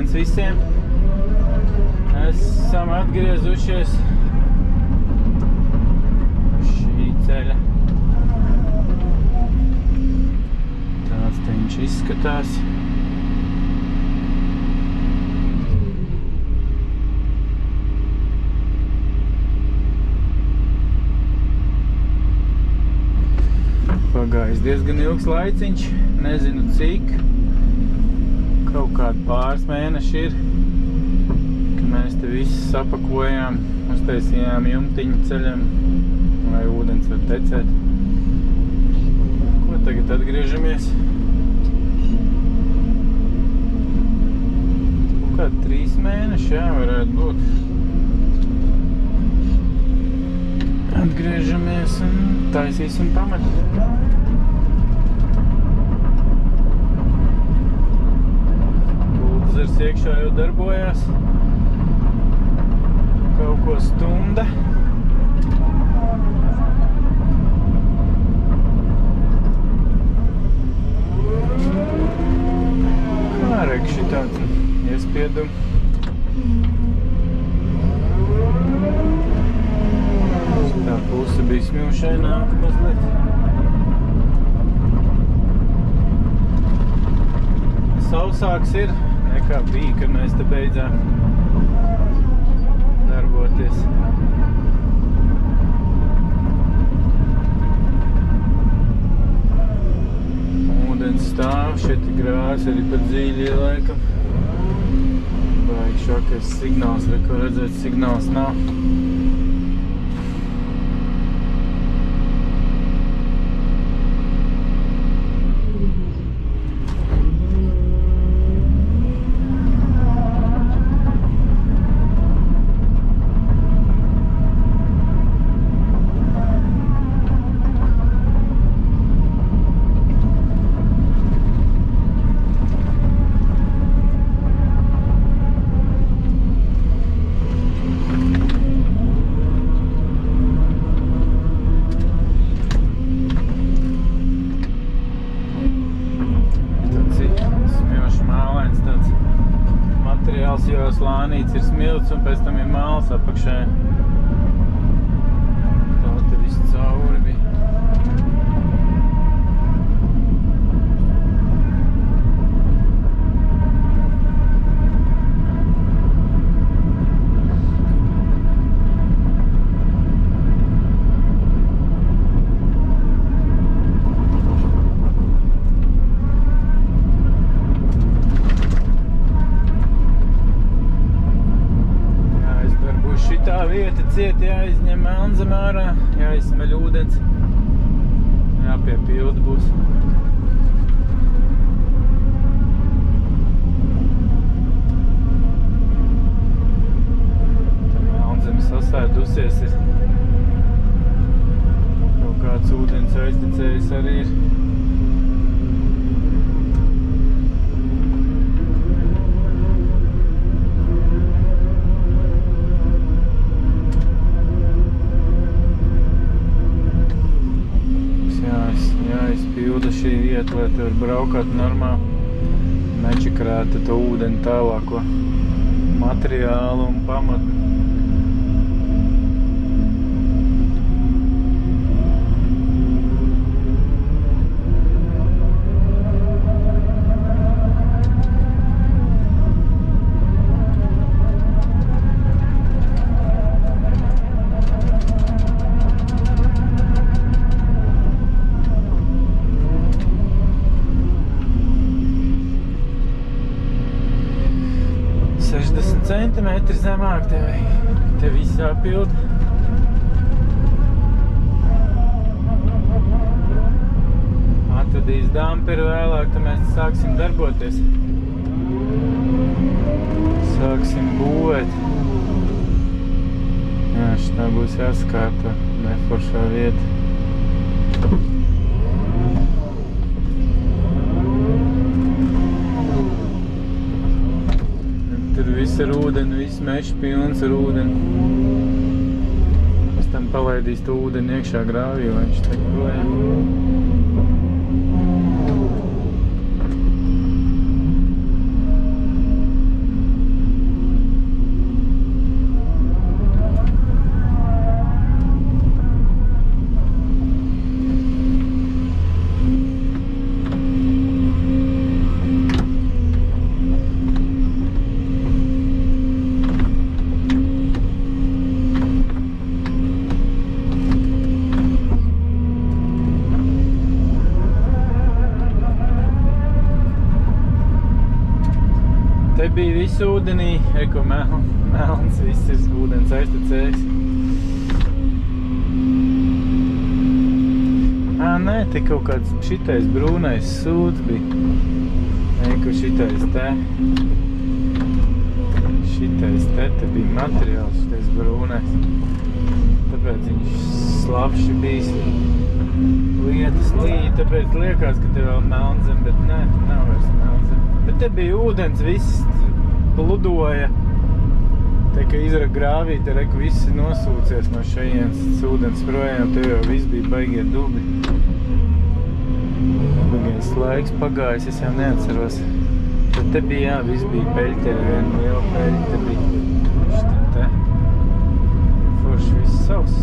Sveiciens visiem! Esam atgriezušies šī ceļa. Tāds te viņš izskatās. Pagājis diezgan ilgs laiciņš, nezinu cik. Kaut kādi pāris mēneši ir, ka mēs te visu sapakojām, uztaisījām jumtiņu ceļam, lai ūdens var tecēt. Ko tagad atgriežamies? Kaut kādi 3 mēneši, jā, varētu būt. Atgriežamies un taisīsim pamatu. Buldozers iekšā jau darbojās. Kaut ko stunda. Kā rekši tāds iespiedumi. Tā puse bija smilšaināka mazliet. Sausāks ir nekā bija, kad mēs te beidzām darboties. Ūdens stāv, šeit grāzi arī pat dziļi laikam. Vajag šokais signāls, ko redzēt, signāls nav. Jo slānīts ir smilts un pēc tam ir māls apakšē. Tā te viss cauri bija. Tā vieta ciet, jāizņem melnzeme ārā, jāizsmeļ ūdens, jāpiepilda būs. Tā melnzeme sasēdusies ir. Kaut kāds ūdens aiztecējis arī ir. Jāizpilda šī vieta, lai te var braukāt normāli, nečakrēta to ūdeni tālāko materiālu un pamatu. Centimetri zemāk te viss jāpild. Atradīs damperi vēlāk, tad mēs sāksim darboties. Sāksim būvēt. Jā, šitā būs jāskārta neforšā vieta. Tur viss ar ūdeni, viss mežs pilns ar ūdeni. Pēc tam palaidīs to ūdeni iekšā grāvī, lai viņš tek projām. viss ūdenī, eko melns, viss ir ūdens aiztecējis. Nē, te kaut kāds šitais brūnais sūds bija. Eko šitais te. Šitais te bija materiāls, šitais brūnais. Tāpēc viņš slapši bijis. Lietas līja, tāpēc liekas, ka te vēl melnzem, bet nē, te nav vairs melnzem. Bet te bija ūdens, viss pludoja. Te, ka izraka grāvī, te reku viss nosūcies no šajienes ūdens projām, te jau viss bija baigie dubļi. Baigais laiks pagājis, es jau neatceros. Tad te bija, jā, viss bija peļķeri, viena liela peļķa, te bija šitā te. Forši viss savs.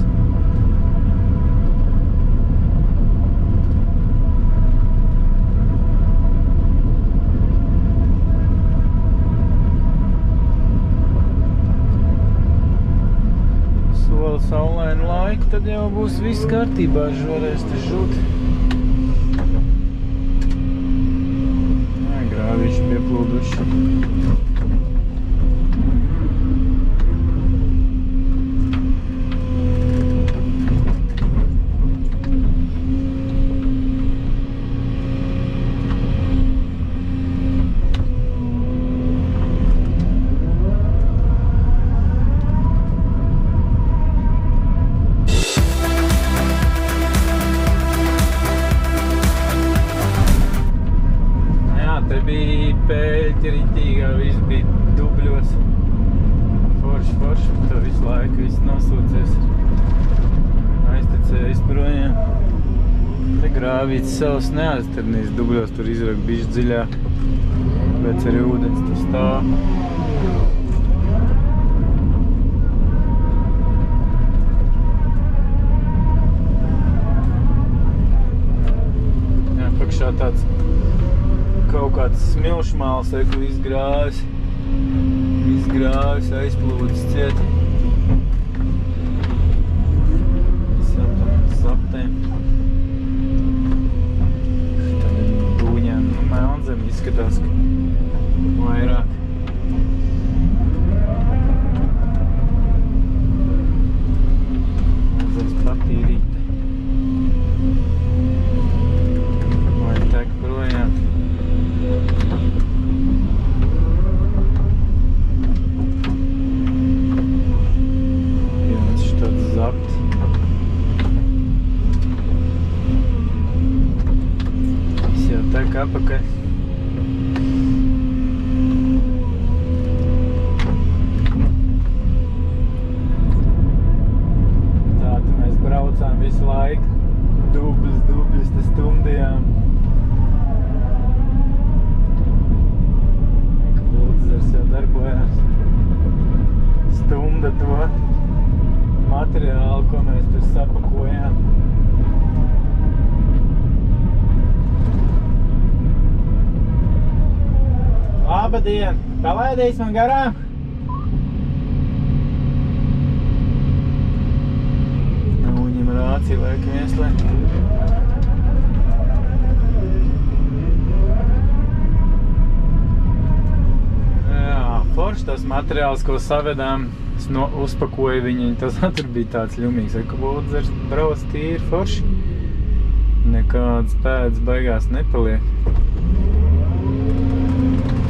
Saulainu laiku, tad jau būs viss kārtībā, žoreiz te žūt. Nē, grāvīši pieplūduši. Peļķi ritīgā, viss bija dubļos. Forši, to visu laiku viss nosūcies. Aiztecējis projām. Te grāvīts savs neaizternīs dubļos, tur izraka bišķi dziļāk. Tāpēc arī ūdens tur stāv. Jā, pakšā tāds kaut kāds smilšmāls, ko izgrāvis, aizplūdis ciet. Visām tam zaptēm. Tādiem dūņām, melnzem izskatās, ka vairāk. Melnzems patīrīte. Vai tek projām. Apakaļ. Tātad mēs braucām visu laiku, dubļus te stumdījām. Buldzers jau darbojās. Stumda to materiālu, ko mēs tur sapakojām. Labdien! Palaidīs man garām? Nav viņam rācija, laikam ieslēgt. Jā, forši tas materiāls, ko savedām, es uzpakoju viņu, tas tur bija tāds ļumīgs, ka buldzers brauc tīri forši. Nekādas pēdas baigās nepaliek.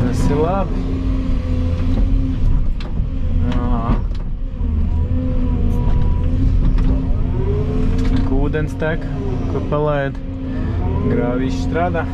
Tas ir labi. Ūdens tek, ko palaid. Grāvīši strādā.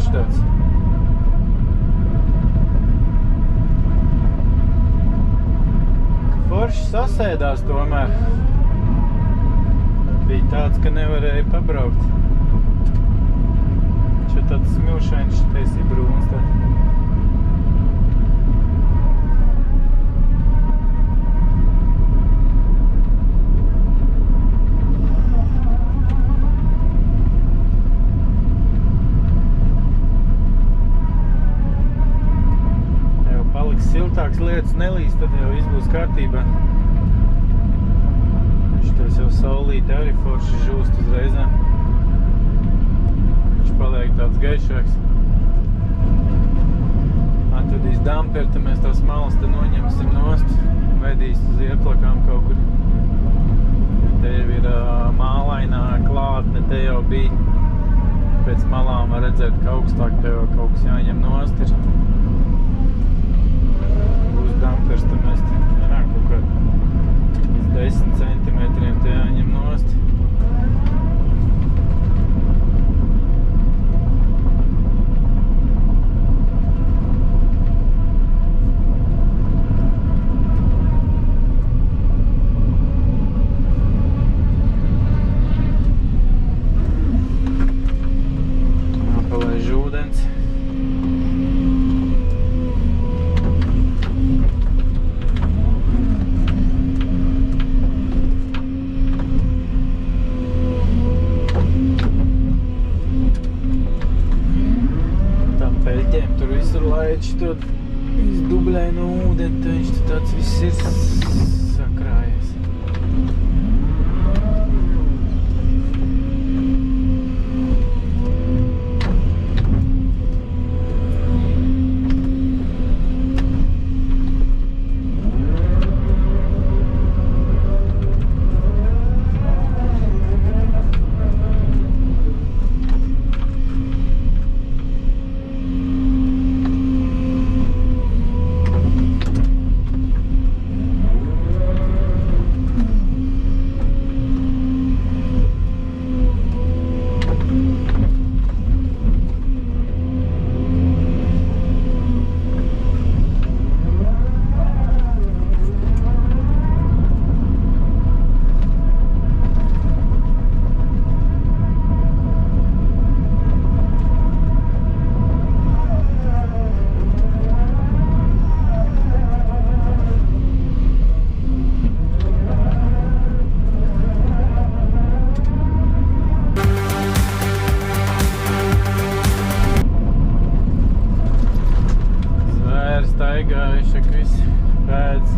foršs tāds. Forši sasēdās tomēr. Bija tāds, ka nevarēja pabraukt. Čia tāds smilšains, šitais ir brūns tāds. Siltāks lietas nelīst, tad jau viss būs kārtībā. Šitais jau saulīte arī forši žūst uzreizēm. Viņš paliek tāds gaišāks. Atvedīs damperi, tad mēs tās malas te noņemsim nost. Vedīs uz ieplakām kaut kur. Te jau ir mālainā klātne, te jau bija. Pēc malām var redzēt, ka augstāk te jau kaut kas jāņem nost ir. Dampers, tad mēs kaut kā 10 centimetriem te jāņem nost. Jāpalaiž ūdens. Tur visur laiči to izdubļaino ūdeni, tad viņš tāds viss ir sakrājies. Staigājuši, ka viss pēdz.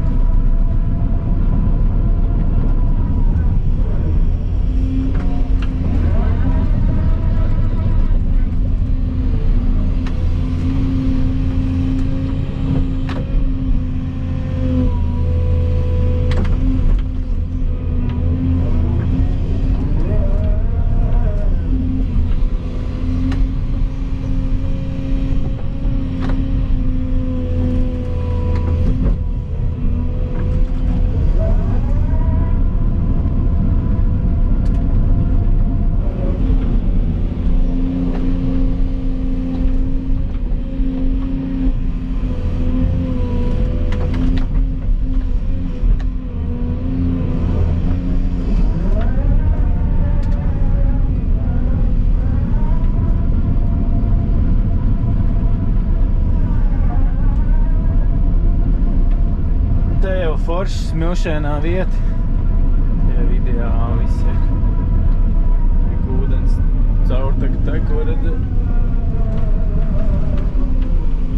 Forši smilšainā vieta. Tie ideāli viss ir. Ūdens caurtek var redzēt.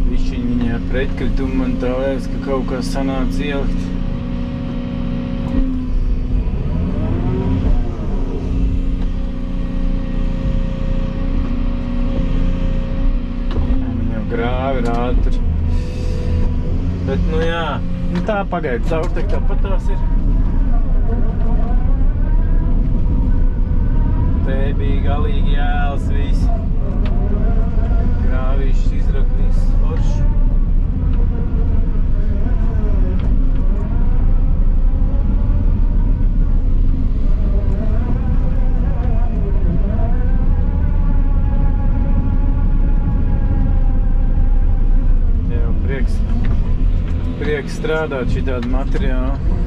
Višķiņ viņai ar pretkritumu man tā liekas, ka kaut kā sanāca ielikt. Viņa jau grāvi rāda tur. Bet nu jā. Nu tā pagaida caurtek, tāpat tās ir. Te bija galīgi jēls viss. Grāvīšs izrak viss foršs. prieks strādāt šitādu materiālu.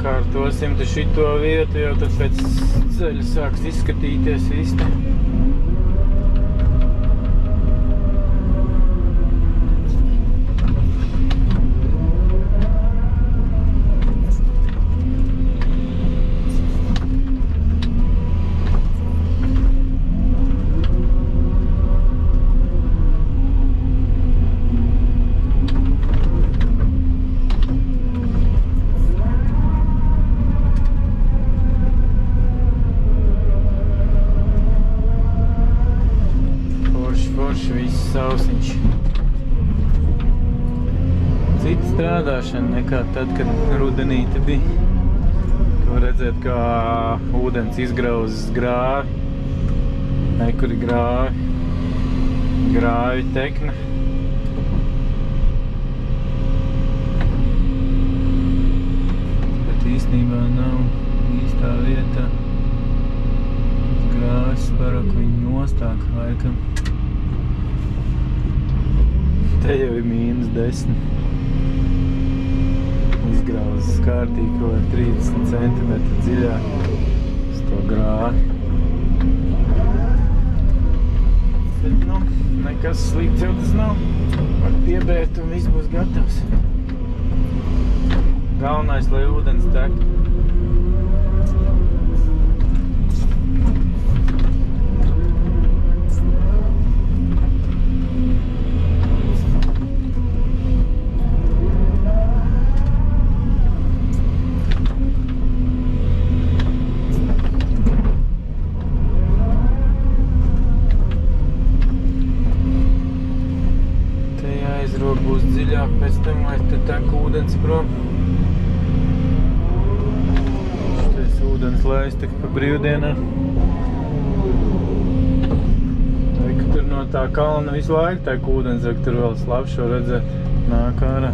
Kārtosim te šito vietu, jau tad pēc ceļa sāks izskatīties viss. Viss sausiņš. Cita strādāšana nekā tad, kad rudenī te bija. Ko redzēt, kā ūdens izgrauzas grāvi. Nekuri grāvi. Grāvi tekna. Bet īstenībā nav īstā vietā. Grāvis parāk viņu nostāk laikam. Te jau ir -10. Izgrauzas kārtīgi kaut kā 30 cm dziļāk uz to grāvi. Bet, nu, nekas slikts jau tas nav. Var piebērt un viss būs gatavs. Galvenais, lai ūdens tek. Būs dziļāk pēc tam, lai te tek ūdens prom. Šitais ūdens laiz tik pa brīvdienā. Vai, ka tur no tā kalna visu laiku tek ūdens, vai, ka tur vēl slapšo redzēt nāk ārā.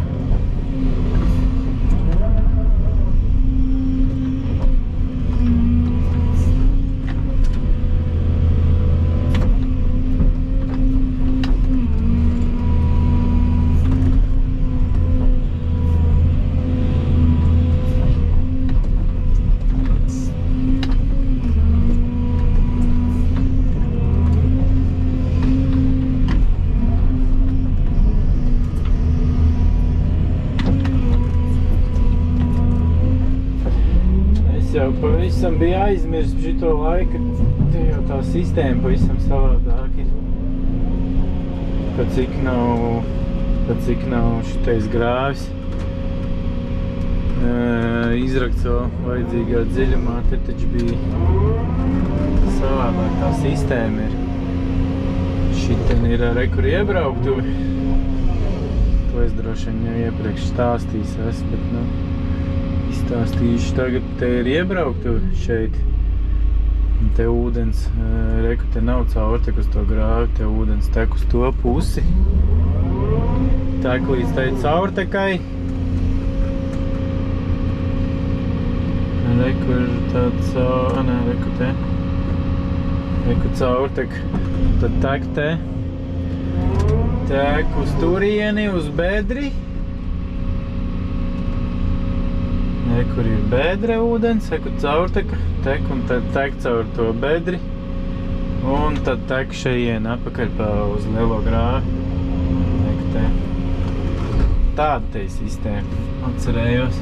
Jau pavisam bija aizmirst šito laiku, te jau tā sistēma pavisam savādāk ir. Pat cik nav šitais grāvis izrakts vēl vajadzīgā dziļumā, te taču bija savādāk tā sistēma ir. Šiten ir rekur iebrauktuvi. To es droši vien jau iepriekš stāstījis esmu, bet nu. Izstāstīšu tagad, te ir iebrauktuvi šeit. Te ūdens, reku, te nav caurtek uz to grāvi, te ūdens tek uz to pusi. Tek līdz tai caurtekai. Reku ir tāds, reku te. Reku caurtek, tad tek te. Tek uz turieni, uz bedri. Kur ir bedre ūdens, caurteka, tek un tad tek caur to bedri un tad tek šeien apakaļ uz lielo grāvi. Tāda te sistēma, atcerējos.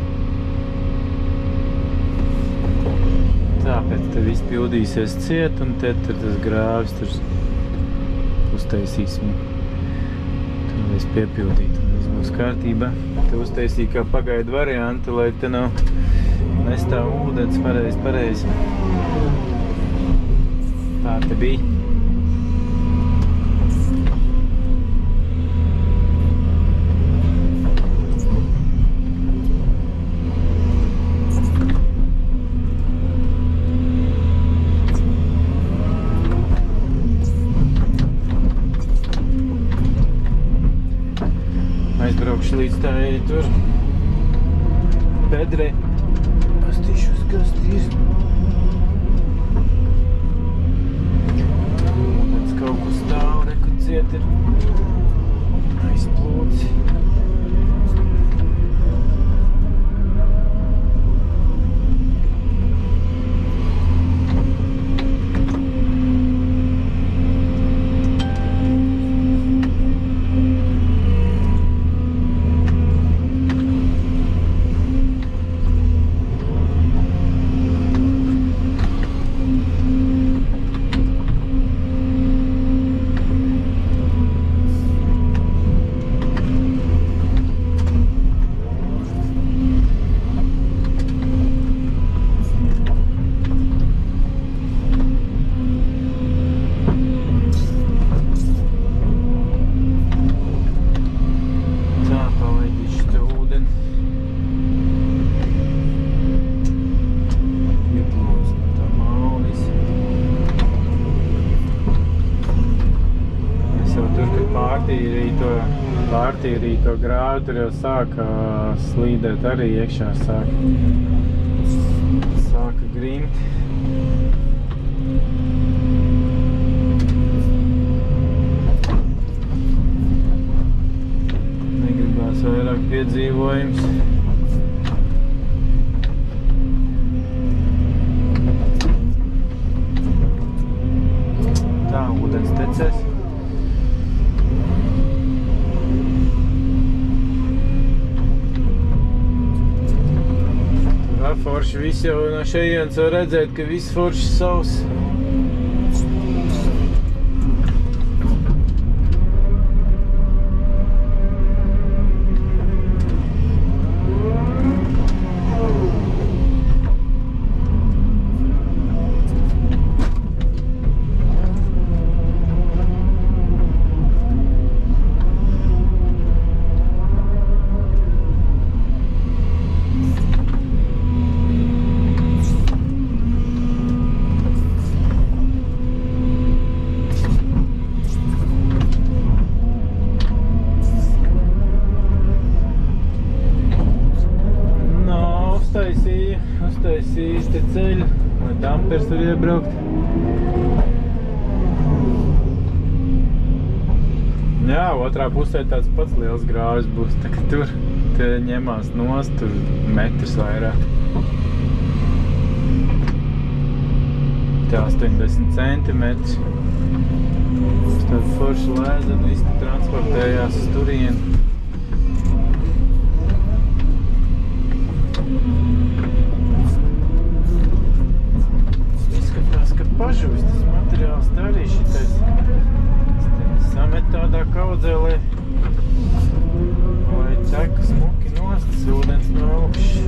Tāpēc te viss pildīsies ciet un te tur tas grāvis tur uztaisīsim. Tur viss piepildīt un viss būs kārtībā. Te uztaisīja kā pagaidu variantu, lai te nav Mestā ūdens, pareizi. Tā te bija. Aizbraukšu līdz tā tur bedrē. Pastīšos, kas ir. Tāds kaut ko stāv, reku ciet ir aizplūds. Pārtīrīto grāvi, tur jau sāka slīdēt arī iekšā, sāka grimt. Negribās vairāk piedzīvojums. Tā, ūdens tecēs. Forši viss jau no šejienes var redzēt, ka viss forši savs. Uztaisījis te ceļu, lai dampers var iebraukt. Jā, otrā pusē tāds pats liels grāvis būs, tā ka tur te ņemās nost, tur metrs vairāk. Te 80 centimetri. Uz tādu foršu lēzenu, viss te transportējās uz turieni. Pažūs, tas materiāls te arī šitais samet tādā kaudzē, lai ķeka smuki nost, tas ūdens no augšas.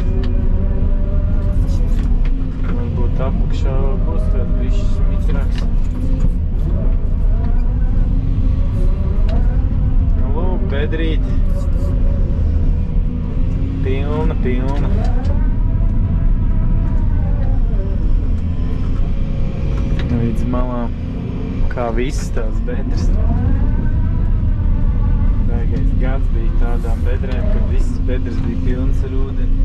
Varbūt apakšā būs tāds bišķis mitrāks. Nu, lūk, bedrīti. Pilna. Līdz malām, kā visas tās bedres. Baigais gads bija tādām bedrēm, kad visas bedres bija pilnas ar ūdeni.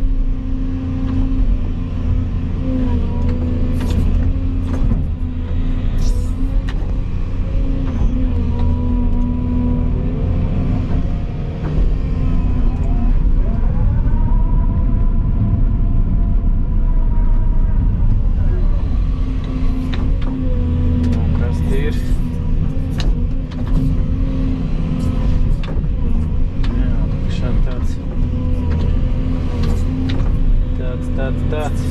Tāds.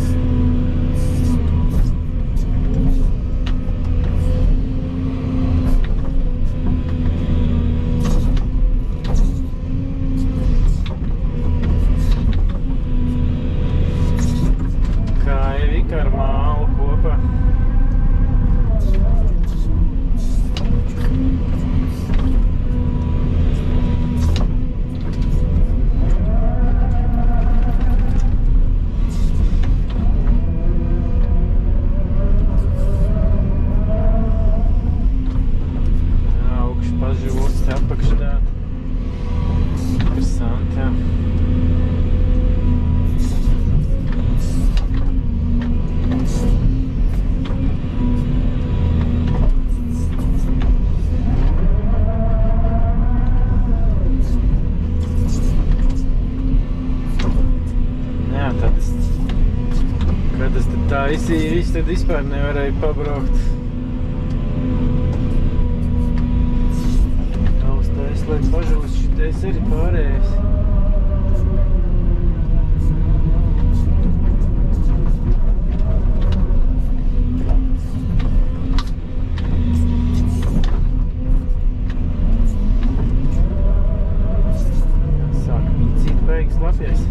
taisīja, viss tad vispār nevarēja pabraukt. Taustais, lai pažūst, šitais arī pārējais. Sāk micīt beigas lapjais.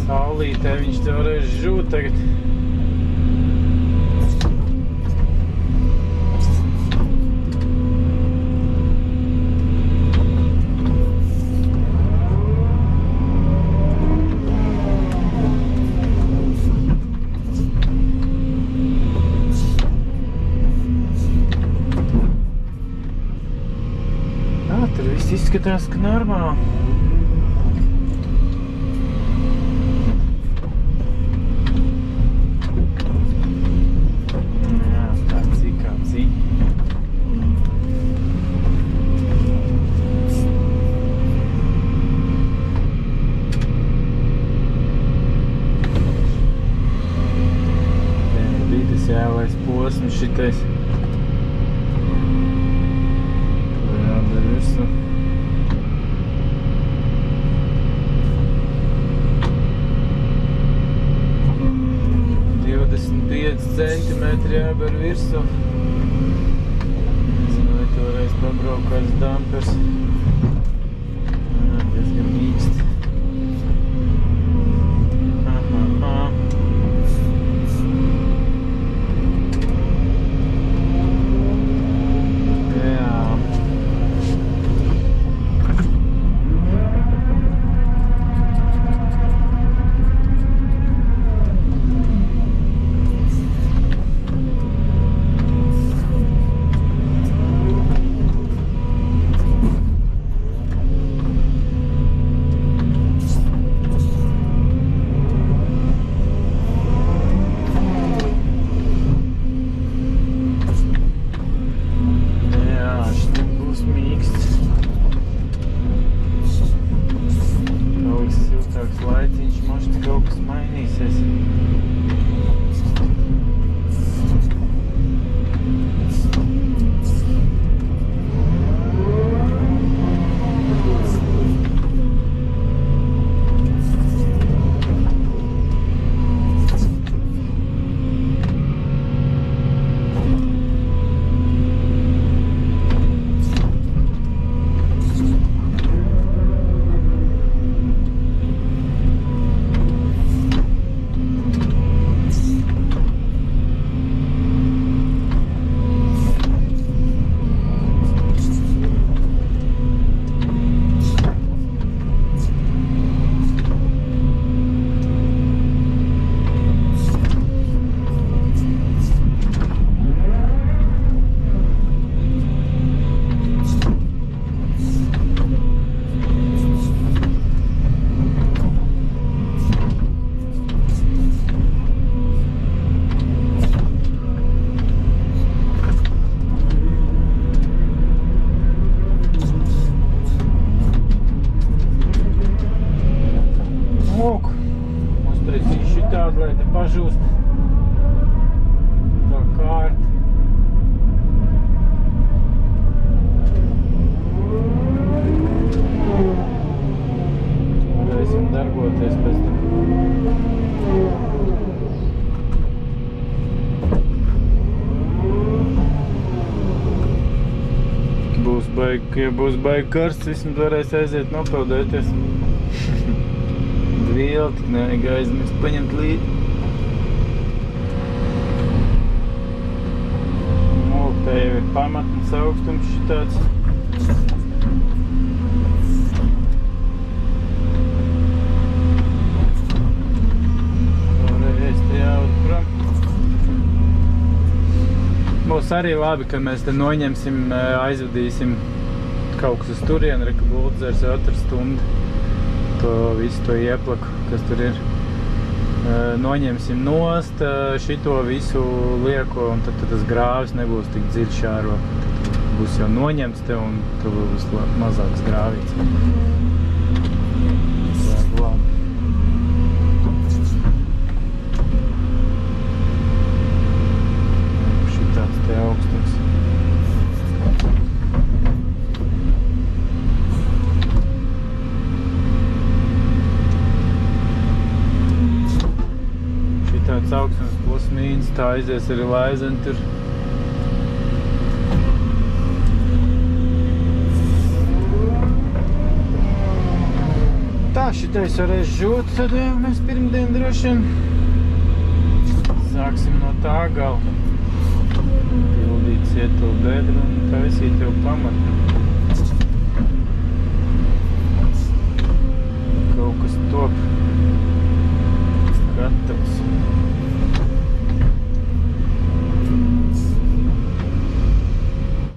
Saulītē viņš toreiz žūt tagad. Tur viss izskatās, ka normāli. Jālais posms šitais. Jādara visu. Centimetri jāber virsū. Nezinu, vai toreiz pabraukās dampers. Diezgan mīksti. Laiciņš, možda kaut kas mainīsies. Lai te pažūst tā kārta. Varēsim darboties pēc tam. Ja būs baigi karsts, vismaz varēs aiziet nopeldēties. Vielu tik nevajag aizmirst paņemt līdzi. Te jau ir pamatnes augstums šitāds. būs arī labi, ka mēs te noņemsim, aizvadīsim kaut kas uz turienu, reka Buldzers jau 4 stundu. To visu to ieplaku, kas tur ir. Noņemsim nost, šito visu lieko, un tad tas grāvis nebūs tik dziļš ārā. Tad būs jau noņemts te, un tur būs mazāks grāvīts. Šitāds te augstums. Tāds augstums plus mīnus, tā aizies arī Laizeni tur. Tā, šitais varēs žūt, tad jau mēs pirmdien droši sāksim no tā gala. Pildīt ciet to bedru un taisīt jau pamatu.